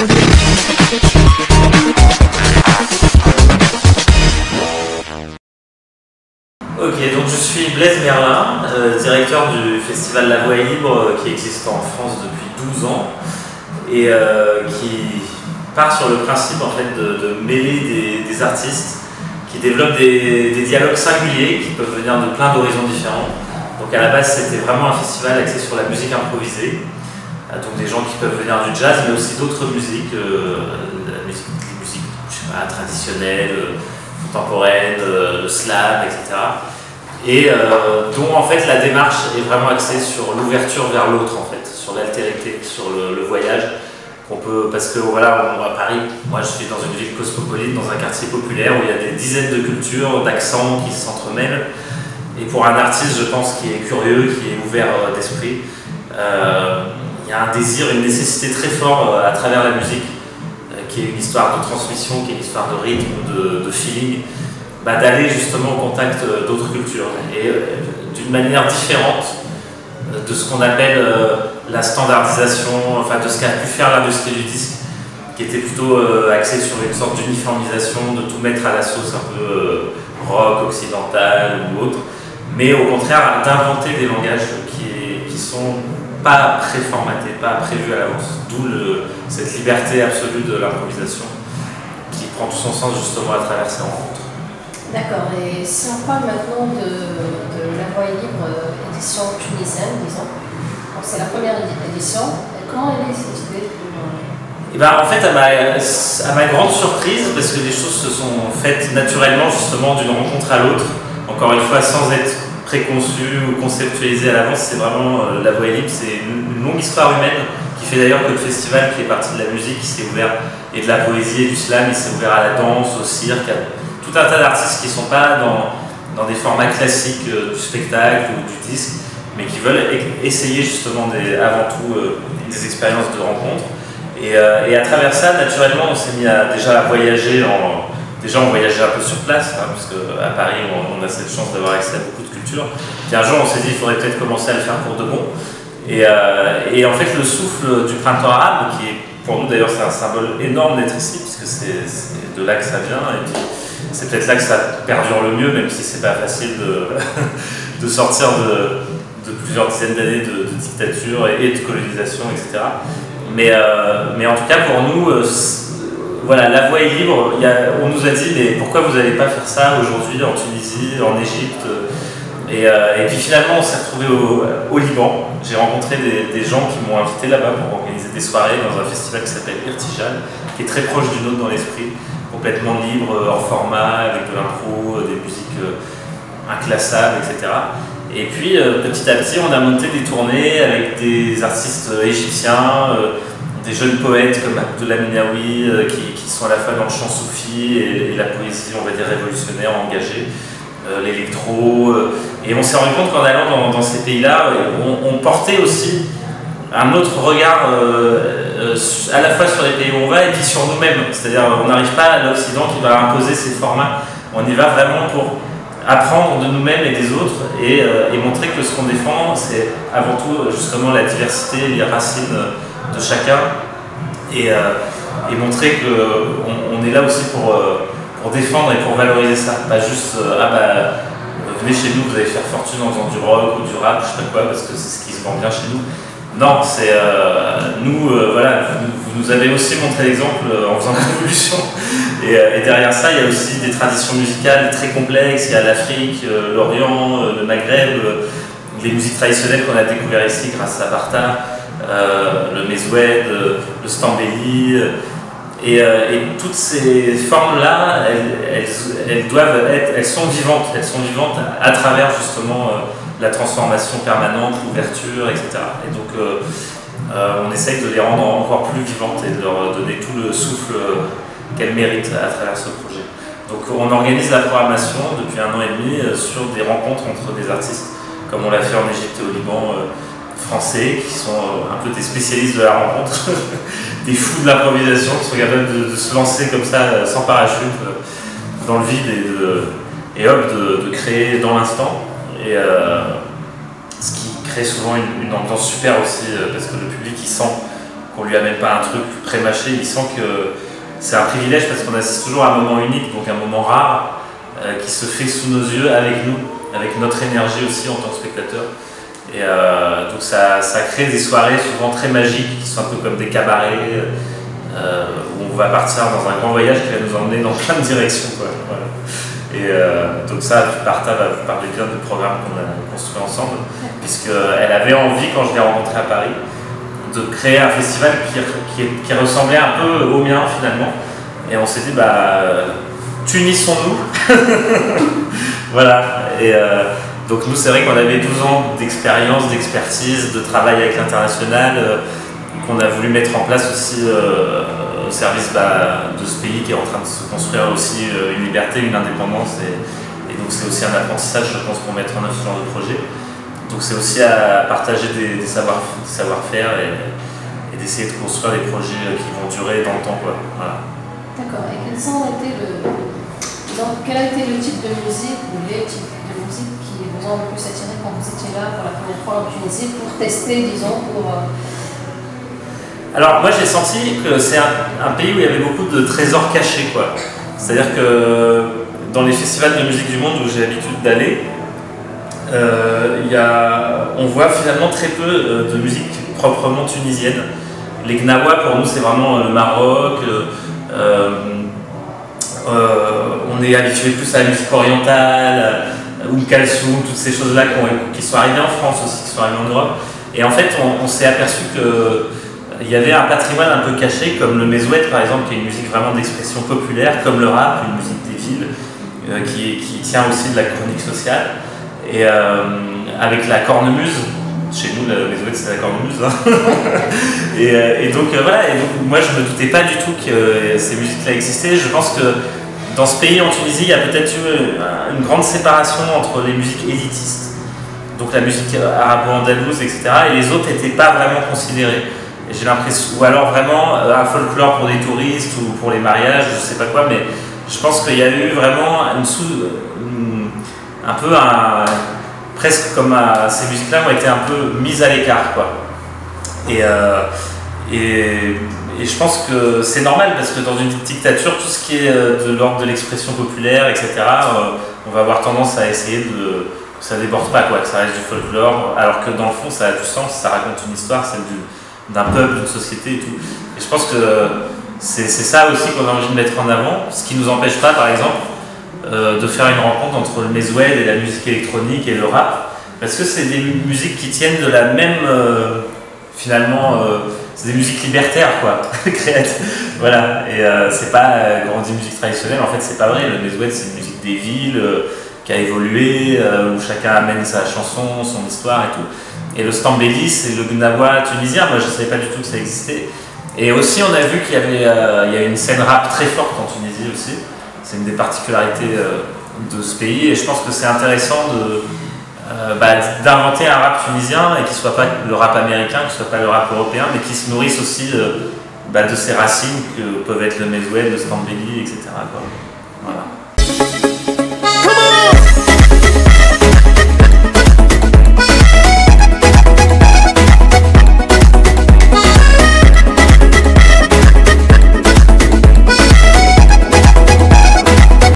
Ok, donc je suis Blaise Merlin, directeur du festival La Voix est Libre qui existe en France depuis 12 ans et qui part sur le principe en fait, de mêler des artistes qui développent des dialogues singuliers qui peuvent venir de plein d'horizons différents. Donc à la base c'était vraiment un festival axé sur la musique improvisée, donc des gens qui peuvent venir du jazz mais aussi d'autres musiques, des musiques je sais pas, traditionnelles, contemporaines, le slam, etc. Et dont en fait la démarche est vraiment axée sur l'ouverture vers l'autre en fait, sur l'altérité, sur le voyage qu'on peut, parce que voilà, à Paris, moi je suis dans une ville cosmopolite, dans un quartier populaire où il y a des dizaines de cultures, d'accents qui s'entremêlent. Et pour un artiste, je pense, qui est curieux, qui est ouvert d'esprit, il y a un désir, une nécessité très forte à travers la musique, qui est une histoire de transmission, qui est une histoire de rythme, de feeling, d'aller justement au contact d'autres cultures et d'une manière différente de ce qu'on appelle la standardisation, enfin de ce qu'a pu faire l'industrie du disque, qui était plutôt axée sur une sorte d'uniformisation, de tout mettre à la sauce un peu rock, occidental ou autre, mais au contraire d'inventer des langages qui sont pas préformatés, pas prévus à l'avance, d'où cette liberté absolue de l'improvisation qui prend tout son sens justement à travers ces rencontres. D'accord, et si on parle maintenant de La Voix est Libre, édition tunisienne, disons, c'est la première édition, comment elle est cette idée Et ben, en fait, à ma grande surprise, parce que les choses se sont faites naturellement justement d'une rencontre à l'autre, encore une fois sans être préconçues ou conceptualisées à l'avance, c'est vraiment La Voix est Libre, c'est une longue histoire humaine qui fait d'ailleurs que le festival qui est parti de la musique, il s'est ouvert, et de la poésie et du slam, il s'est ouvert à la danse, au cirque, tout un tas d'artistes qui ne sont pas dans des formats classiques du spectacle ou du disque, mais qui veulent essayer justement avant tout des expériences de rencontre. Et à travers ça, naturellement, on s'est mis déjà à voyager. Déjà, on voyageait un peu sur place, parce qu'à Paris, on a cette chance d'avoir accès à beaucoup de cultures. Puis un jour, on s'est dit qu'il faudrait peut-être commencer à le faire pour de bon. Et en fait, le souffle du printemps arabe, qui est pour nous d'ailleurs, c'est un symbole énorme d'être ici, puisque c'est de là que ça vient. Et puis, c'est peut-être là que ça perdure le mieux, même si c'est pas facile de sortir de plusieurs dizaines d'années de dictature et de colonisation, etc. Mais en tout cas, pour nous, voilà, La Voix est Libre. On nous a dit, mais pourquoi vous n'allez pas faire ça aujourd'hui en Tunisie, en Égypte? Et puis finalement, on s'est retrouvé au Liban. J'ai rencontré des gens qui m'ont invité là-bas pour organiser des soirées dans un festival qui s'appelle Irtijal, qui est très proche du nôtre dans l'esprit, complètement libre, hors format, avec de l'impro, des musiques inclassables, etc. Et puis petit à petit, on a monté des tournées avec des artistes égyptiens, des jeunes poètes comme Abdullah Minawi, qui sont à la fois dans le chant soufi et la poésie, on va dire, révolutionnaire, engagée, l'électro. Et on s'est rendu compte qu'en allant dans ces pays-là, on portait aussi un autre regard à la fois sur les pays où on va et puis sur nous-mêmes. C'est-à-dire on n'arrive pas à l'Occident qui va imposer ses formats. On y va vraiment pour apprendre de nous-mêmes et des autres et montrer que ce qu'on défend, c'est avant tout justement la diversité, les racines de chacun et montrer qu'on est là aussi pour défendre et pour valoriser ça. Pas juste venez chez nous, vous allez faire fortune en faisant du rock ou du rap, je sais pas quoi, parce que c'est ce qui se vend bien chez nous. Non, c'est nous, voilà, vous nous avez aussi montré l'exemple en faisant une évolution. Et derrière ça, il y a aussi des traditions musicales très complexes. Il y a l'Afrique, l'Orient, le Maghreb, les musiques traditionnelles qu'on a découvertes ici grâce à Bartha, le mezoued, le stambéli. Et toutes ces formes-là, elles sont vivantes. Elles sont vivantes à travers justement la transformation permanente, l'ouverture, etc. Et donc on essaye de les rendre encore plus vivantes et de leur donner tout le souffle qu'elles méritent à travers ce projet. Donc on organise la programmation depuis 1 an et demi sur des rencontres entre des artistes, comme on l'a fait en Égypte et au Liban, français, qui sont un peu des spécialistes de la rencontre, des fous de l'improvisation, qui sont capables de se lancer comme ça, sans parachute, dans le vide et de créer dans l'instant. Et ce qui crée souvent une ambiance super aussi, parce que le public il sent qu'on lui amène pas un truc pré-mâché, il sent que c'est un privilège parce qu'on assiste toujours à un moment unique, donc un moment rare, qui se fait sous nos yeux avec nous, avec notre énergie aussi en tant que spectateur. Et donc ça crée des soirées souvent très magiques, qui sont un peu comme des cabarets, où on va partir dans un grand voyage qui va nous emmener dans plein de directions, quoi. Voilà. Et donc ça, Martha va vous parler bien du programme qu'on a construit ensemble, puisqu'elle avait envie, quand je l'ai rencontrée à Paris, de créer un festival qui ressemblait un peu au mien finalement. Et on s'est dit, tunissons-nous. Voilà. Et donc nous, c'est vrai qu'on avait 12 ans d'expérience, d'expertise, de travail avec l'international, qu'on a voulu mettre en place aussi au service de ce pays qui est en train de se construire aussi une liberté, une indépendance. Et donc c'est aussi un apprentissage, je pense, pour mettre en œuvre ce genre de projet. Donc c'est aussi à partager des savoir-faire et d'essayer de construire des projets qui vont durer dans le temps, quoi. Voilà. D'accord. Et quel a été le type de musique ou les types de musique qui vous ont le plus attiré quand vous étiez là pour la première fois en Tunisie pour tester, disons, Alors moi j'ai senti que c'est un pays où il y avait beaucoup de trésors cachés, quoi. C'est-à-dire que dans les festivals de musique du monde où j'ai l'habitude d'aller, on voit finalement très peu de musique proprement tunisienne. Les Gnawa pour nous c'est vraiment le Maroc, on est habitué plus à la musique orientale, Kalsoum, toutes ces choses-là qui sont arrivées en France aussi, qui sont arrivées en Europe. Et en fait on s'est aperçu qu'il y avait un patrimoine un peu caché, comme le mezoued par exemple, qui est une musique vraiment d'expression populaire, comme le rap, une musique des villes, qui tient aussi de la chronique sociale. Et avec la cornemuse, chez nous le mezoued c'est la cornemuse, hein. et donc voilà, et donc moi je me doutais pas du tout que ces musiques-là existaient. Je pense que dans ce pays, en Tunisie, il y a peut-être eu une grande séparation entre les musiques élitistes, donc la musique arabo-andalouse, etc., et les autres n'étaient pas vraiment considérées. Et j'ai l'impression, ou alors vraiment un folklore pour des touristes ou pour les mariages, je sais pas quoi, mais je pense qu'il y a eu vraiment presque comme ces musiques-là ont été un peu mises à l'écart, quoi. Et je pense que c'est normal parce que dans une dictature, tout ce qui est de l'ordre de l'expression populaire, etc., on va avoir tendance à essayer que ça déborde pas, quoi, que ça reste du folklore, alors que dans le fond ça a du sens, ça raconte une histoire, celle d'un peuple, d'une société et tout. Et je pense que c'est ça aussi qu'on a envie de mettre en avant, ce qui nous empêche pas, par exemple, de faire une rencontre entre le mezoued et la musique électronique et le rap, parce que c'est des musiques qui tiennent de la même, finalement, c'est des musiques libertaires, quoi, créatives. Voilà, et c'est pas quand on dit musique traditionnelle, en fait c'est pas vrai, le mezoued c'est une musique des villes, qui a évolué, où chacun amène sa chanson, son histoire et tout. Et le stambéli, c'est le gnawa tunisien, moi je ne savais pas du tout que ça existait. Et aussi on a vu qu'il y a une scène rap très forte en Tunisie aussi, c'est une des particularités de ce pays, et je pense que c'est intéressant d'inventer un rap tunisien et qui ne soit pas le rap américain, qui ne soit pas le rap européen, mais qui se nourrisse aussi de ses racines que peuvent être le mezoued, le stambéli, etc., quoi. Voilà.